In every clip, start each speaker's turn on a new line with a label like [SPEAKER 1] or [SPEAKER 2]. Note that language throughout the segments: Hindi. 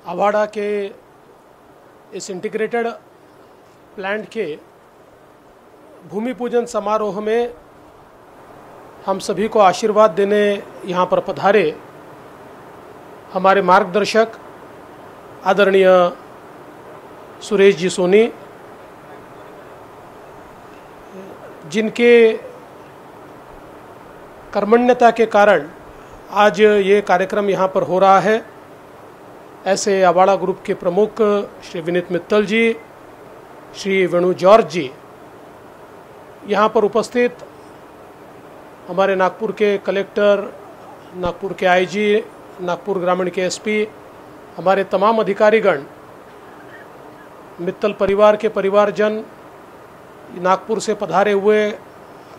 [SPEAKER 1] अवाड़ा के इस इंटीग्रेटेड प्लांट के भूमि पूजन समारोह में हम सभी को आशीर्वाद देने यहाँ पर पधारे हमारे मार्गदर्शक आदरणीय सुरेश जी सोनी, जिनके कर्मण्यता के कारण आज ये कार्यक्रम यहाँ पर हो रहा है। ऐसे अवाड़ा ग्रुप के प्रमुख श्री विनीत मित्तल जी, श्री वेणु जॉर्ज जी, यहाँ पर उपस्थित हमारे नागपुर के कलेक्टर, नागपुर के आईजी, नागपुर ग्रामीण के एसपी, हमारे तमाम अधिकारीगण, मित्तल परिवार के परिवारजन, नागपुर से पधारे हुए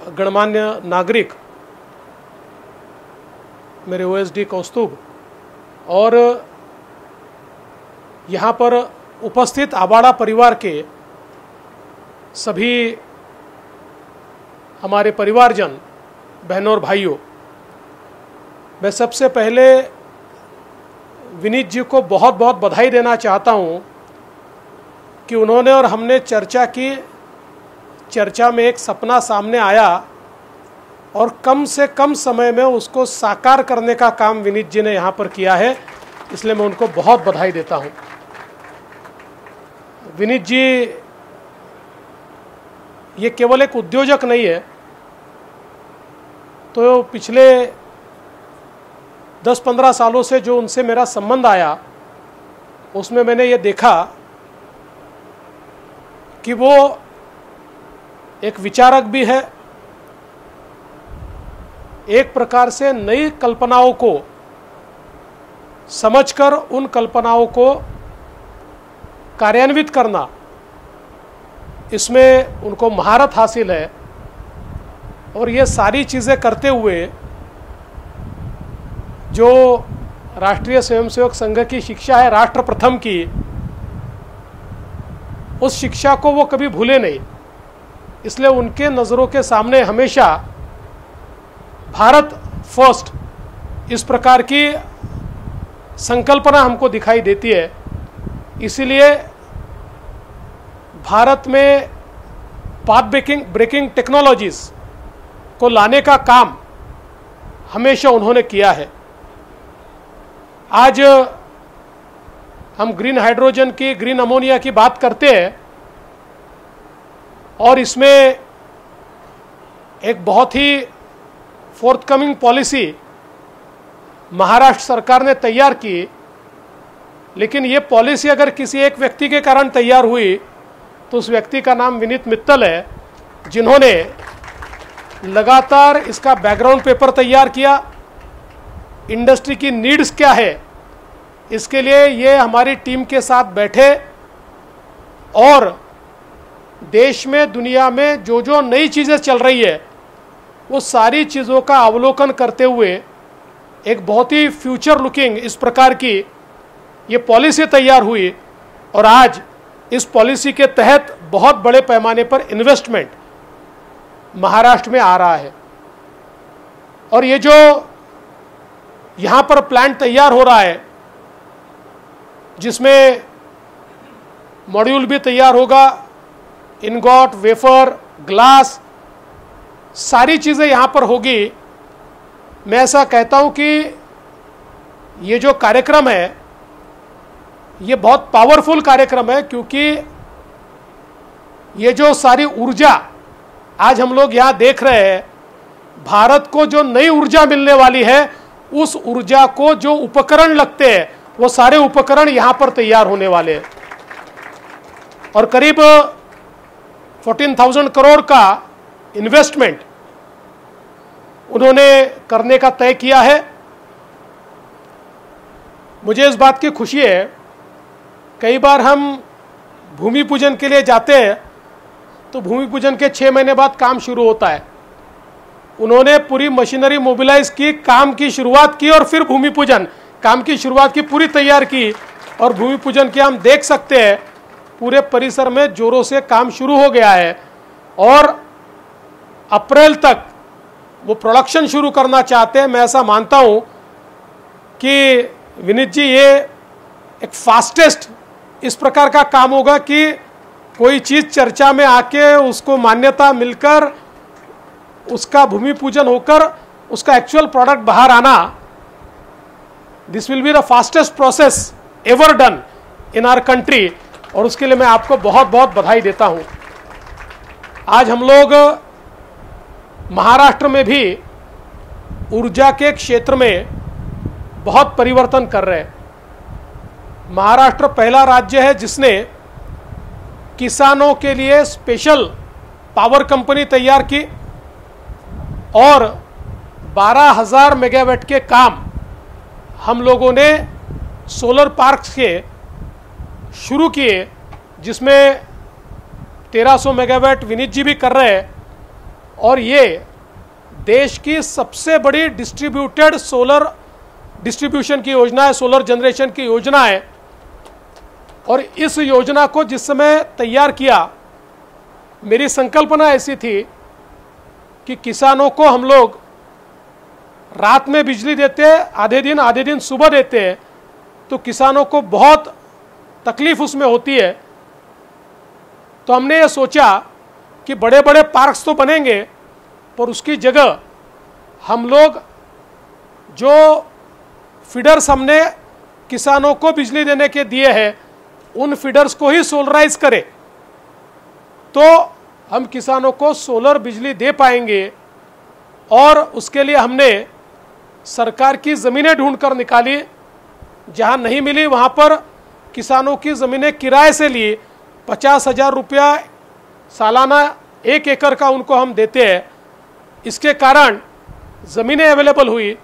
[SPEAKER 1] गणमान्य नागरिक, मेरे ओएसडी कौस्तुभ और यहाँ पर उपस्थित अवाड़ा परिवार के सभी हमारे परिवारजन, बहनों और भाइयों, मैं सबसे पहले विनीत जी को बहुत बहुत बधाई देना चाहता हूँ कि उन्होंने और हमने चर्चा की, चर्चा में एक सपना सामने आया और कम से कम समय में उसको साकार करने का काम विनीत जी ने यहाँ पर किया है, इसलिए मैं उनको बहुत बधाई देता हूँ। विनीत जी ये केवल एक उद्योजक नहीं है, तो पिछले 10-15 सालों से जो उनसे मेरा संबंध आया उसमें मैंने ये देखा कि वो एक विचारक भी है, एक प्रकार से नई कल्पनाओं को समझकर उन कल्पनाओं को कार्यान्वित करना, इसमें उनको महारत हासिल है। और ये सारी चीज़ें करते हुए जो राष्ट्रीय स्वयंसेवक संघ की शिक्षा है राष्ट्र प्रथम की, उस शिक्षा को वो कभी भूले नहीं। इसलिए उनके नज़रों के सामने हमेशा भारत फर्स्ट इस प्रकार की संकल्पना हमको दिखाई देती है। इसीलिए भारत में पाथ ब्रेकिंग टेक्नोलॉजीज को लाने का काम हमेशा उन्होंने किया है। आज हम ग्रीन हाइड्रोजन की, ग्रीन अमोनिया की बात करते हैं और इसमें एक बहुत ही फोर्थकमिंग पॉलिसी महाराष्ट्र सरकार ने तैयार की, लेकिन ये पॉलिसी अगर किसी एक व्यक्ति के कारण तैयार हुई तो उस व्यक्ति का नाम विनीत मित्तल है, जिन्होंने लगातार इसका बैकग्राउंड पेपर तैयार किया। इंडस्ट्री की नीड्स क्या है, इसके लिए ये हमारी टीम के साथ बैठे और देश में, दुनिया में जो जो नई चीज़ें चल रही है वो सारी चीज़ों का अवलोकन करते हुए एक बहुत ही फ्यूचर लुकिंग इस प्रकार की ये पॉलिसी तैयार हुई। और आज इस पॉलिसी के तहत बहुत बड़े पैमाने पर इन्वेस्टमेंट महाराष्ट्र में आ रहा है। और ये जो यहाँ पर प्लांट तैयार हो रहा है, जिसमें मॉड्यूल भी तैयार होगा, इनगॉट, वेफर, ग्लास, सारी चीज़ें यहाँ पर होगी। मैं ऐसा कहता हूँ कि ये जो कार्यक्रम है ये बहुत पावरफुल कार्यक्रम है, क्योंकि ये जो सारी ऊर्जा आज हम लोग यहाँ देख रहे हैं, भारत को जो नई ऊर्जा मिलने वाली है, उस ऊर्जा को जो उपकरण लगते हैं वो सारे उपकरण यहाँ पर तैयार होने वाले हैं। और करीब 14,000 करोड़ का इन्वेस्टमेंट उन्होंने करने का तय किया है। मुझे इस बात की खुशी है, कई बार हम भूमि पूजन के लिए जाते हैं तो भूमि पूजन के 6 महीने बाद काम शुरू होता है। उन्होंने पूरी मशीनरी मोबिलाइज की, काम की शुरुआत की और फिर भूमि पूजन, काम की शुरुआत की, पूरी तैयार की और भूमि पूजन की हम देख सकते हैं पूरे परिसर में जोरों से काम शुरू हो गया है। और अप्रैल तक वो प्रोडक्शन शुरू करना चाहते हैं। मैं ऐसा मानता हूं कि विनीत जी ये एक फास्टेस्ट इस प्रकार का काम होगा कि कोई चीज़ चर्चा में आके उसको मान्यता मिलकर उसका भूमि पूजन होकर उसका एक्चुअल प्रोडक्ट बाहर आना, this will be the fastest process ever done in our country, और उसके लिए मैं आपको बहुत बहुत बधाई देता हूं। आज हम लोग महाराष्ट्र में भी ऊर्जा के क्षेत्र में बहुत परिवर्तन कर रहे हैं। महाराष्ट्र पहला राज्य है जिसने किसानों के लिए स्पेशल पावर कंपनी तैयार की और 12,000 मेगावाट के काम हम लोगों ने सोलर पार्क्स के शुरू किए, जिसमें 1300 मेगावाट विनीत जी भी कर रहे हैं, और ये देश की सबसे बड़ी डिस्ट्रीब्यूटेड सोलर डिस्ट्रीब्यूशन की योजना है, सोलर जनरेशन की योजना है। और इस योजना को जिस समय तैयार किया, मेरी संकल्पना ऐसी थी कि किसानों को हम लोग रात में बिजली देते हैं, आधे दिन सुबह देते हैं, तो किसानों को बहुत तकलीफ उसमें होती है। तो हमने ये सोचा कि बड़े बड़े पार्क्स तो बनेंगे, पर उसकी जगह हम लोग जो फीडर्स हमने किसानों को बिजली देने के दिए हैं, उन फीडर्स को ही सोलराइज करें, तो हम किसानों को सोलर बिजली दे पाएंगे। और उसके लिए हमने सरकार की ज़मीनें ढूंढकर निकाली, जहां नहीं मिली वहां पर किसानों की ज़मीनें किराए से ली, 50,000 रुपया सालाना 1 एकड़ का उनको हम देते हैं। इसके कारण ज़मीनें अवेलेबल हुई,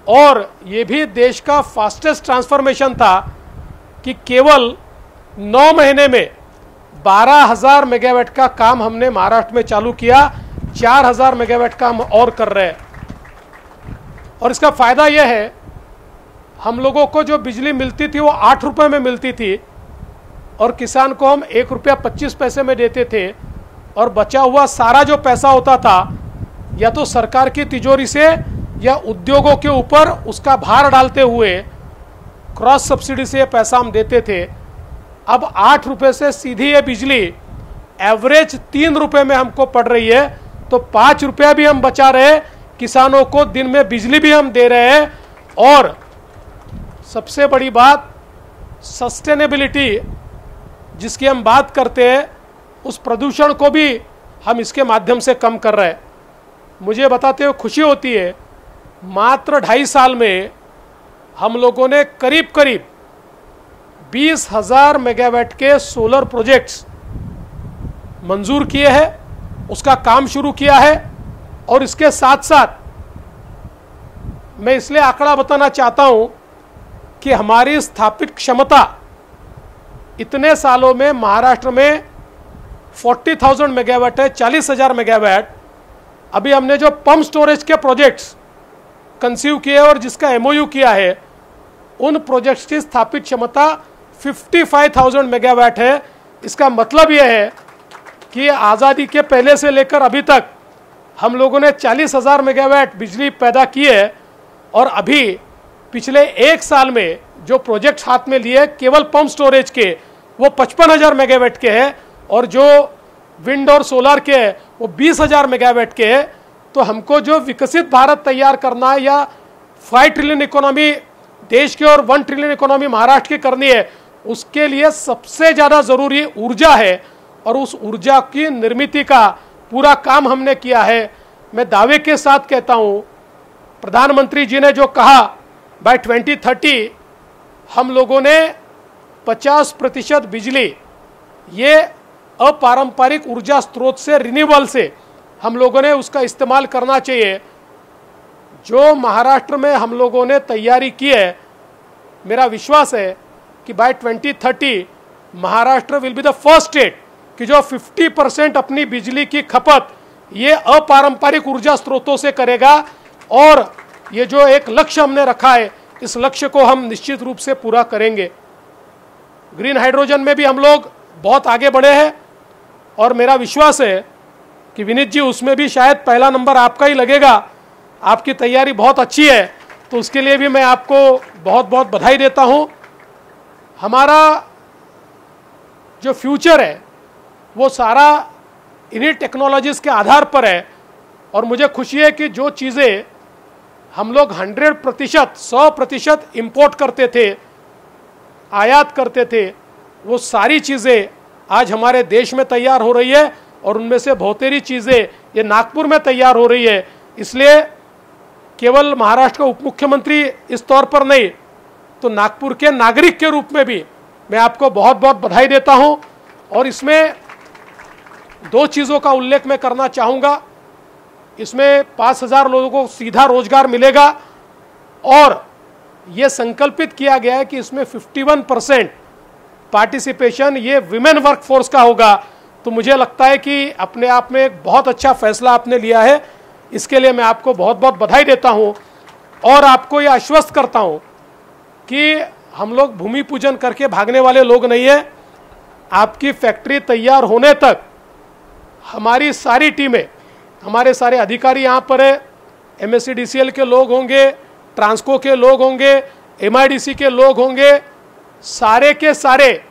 [SPEAKER 1] और ये भी देश का फास्टेस्ट ट्रांसफॉर्मेशन था कि केवल 9 महीने में 12,000 मेगावाट का काम हमने महाराष्ट्र में चालू किया। 4,000 मेगावाट का हम और कर रहे हैं। और इसका फायदा यह है, हम लोगों को जो बिजली मिलती थी वो 8 रुपये में मिलती थी, और किसान को हम 1 रुपया 25 पैसे में देते थे, और बचा हुआ सारा जो पैसा होता था या तो सरकार की तिजोरी से या उद्योगों के ऊपर उसका भार डालते हुए क्रॉस सब्सिडी से ये पैसा हम देते थे। अब 8 रुपये से सीधी ये बिजली एवरेज 3 रुपये में हमको पड़ रही है, तो 5 रुपया भी हम बचा रहे, किसानों को दिन में बिजली भी हम दे रहे हैं। और सबसे बड़ी बात, सस्टेनेबिलिटी जिसकी हम बात करते हैं, उस प्रदूषण को भी हम इसके माध्यम से कम कर रहे हैं। मुझे बताते हुए खुशी होती है, मात्र 2.5 साल में हम लोगों ने करीब करीब 20,000 मेगावाट के सोलर प्रोजेक्ट्स मंजूर किए हैं, उसका काम शुरू किया है। और इसके साथ साथ मैं इसलिए आंकड़ा बताना चाहता हूं कि हमारी स्थापित क्षमता इतने सालों में महाराष्ट्र में 40,000 मेगावाट है, 40,000 मेगावाट। अभी हमने जो पंप स्टोरेज के प्रोजेक्ट्स कंसीव किए और जिसका एमओयू किया है, उन प्रोजेक्ट्स की स्थापित क्षमता 55,000 मेगावाट है। इसका मतलब यह है कि आज़ादी के पहले से लेकर अभी तक हम लोगों ने 40,000 मेगावाट बिजली पैदा की है, और अभी पिछले 1 साल में जो प्रोजेक्ट हाथ में लिए केवल पंप स्टोरेज के, वो 55,000 मेगावाट के हैं, और जो विंड और सोलर के हैं वो 20,000 मेगावाट के हैं। तो हमको जो विकसित भारत तैयार करना है, या 5 ट्रिलियन इकोनॉमी देश की और 1 ट्रिलियन इकोनॉमी महाराष्ट्र की करनी है, उसके लिए सबसे ज़्यादा ज़रूरी ऊर्जा है। और उस ऊर्जा की निर्मित का पूरा काम हमने किया है। मैं दावे के साथ कहता हूँ, प्रधानमंत्री जी ने जो कहा बाय 2030 हम लोगों ने 50% बिजली ये अपारंपरिक ऊर्जा स्रोत से, रिन्यूएबल से हम लोगों ने उसका इस्तेमाल करना चाहिए। जो महाराष्ट्र में हम लोगों ने तैयारी की है, मेरा विश्वास है कि by 2030 Maharashtra will be the first state कि जो 50% अपनी बिजली की खपत ये अपारंपरिक ऊर्जा स्रोतों से करेगा। और ये जो एक लक्ष्य हमने रखा है, इस लक्ष्य को हम निश्चित रूप से पूरा करेंगे। ग्रीन हाइड्रोजन में भी हम लोग बहुत आगे बढ़े हैं, और मेरा विश्वास है कि विनीत जी उसमें भी शायद पहला नंबर आपका ही लगेगा। आपकी तैयारी बहुत अच्छी है, तो उसके लिए भी मैं आपको बहुत बहुत बधाई देता हूं। हमारा जो फ्यूचर है वो सारा इन्हीं टेक्नोलॉजीज़ के आधार पर है। और मुझे खुशी है कि जो चीज़ें हम लोग 100% इम्पोर्ट करते थे, आयात करते थे, वो सारी चीज़ें आज हमारे देश में तैयार हो रही है और उनमें से बहुतेरी चीज़ें ये नागपुर में तैयार हो रही है। इसलिए केवल महाराष्ट्र का उप मुख्यमंत्री इस तौर पर नहीं, तो नागपुर के नागरिक के रूप में भी मैं आपको बहुत बहुत बधाई देता हूं। और इसमें दो चीज़ों का उल्लेख मैं करना चाहूँगा। इसमें 5,000 लोगों को सीधा रोजगार मिलेगा और ये संकल्पित किया गया है कि इसमें 51% पार्टिसिपेशन ये विमेन वर्कफोर्स का होगा। तो मुझे लगता है कि अपने आप में एक बहुत अच्छा फैसला आपने लिया है। इसके लिए मैं आपको बहुत बहुत बधाई देता हूं और आपको ये आश्वस्त करता हूं कि हम लोग भूमि पूजन करके भागने वाले लोग नहीं है। आपकी फैक्ट्री तैयार होने तक हमारी सारी टीमें, हमारे सारे अधिकारी यहाँ पर है, MSCDCL के लोग होंगे, ट्रांसको के लोग होंगे, MIDC के लोग होंगे, सारे के सारे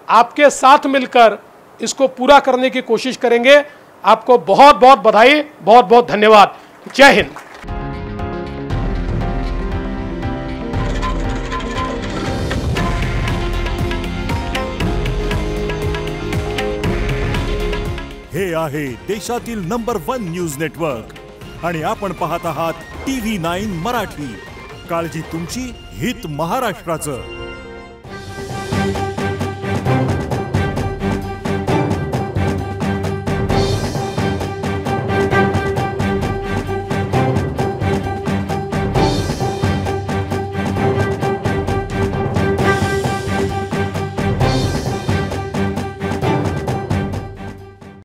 [SPEAKER 1] आपके साथ मिलकर इसको पूरा करने की कोशिश करेंगे। आपको बहुत बहुत बधाई, बहुत बहुत धन्यवाद। जय हिंद।
[SPEAKER 2] हे आहे देशातील नंबर 1 न्यूज नेटवर्क आणि आपण पाहत आहात TV9 मराठी। काळजी तुमची, हित महाराष्ट्राचं।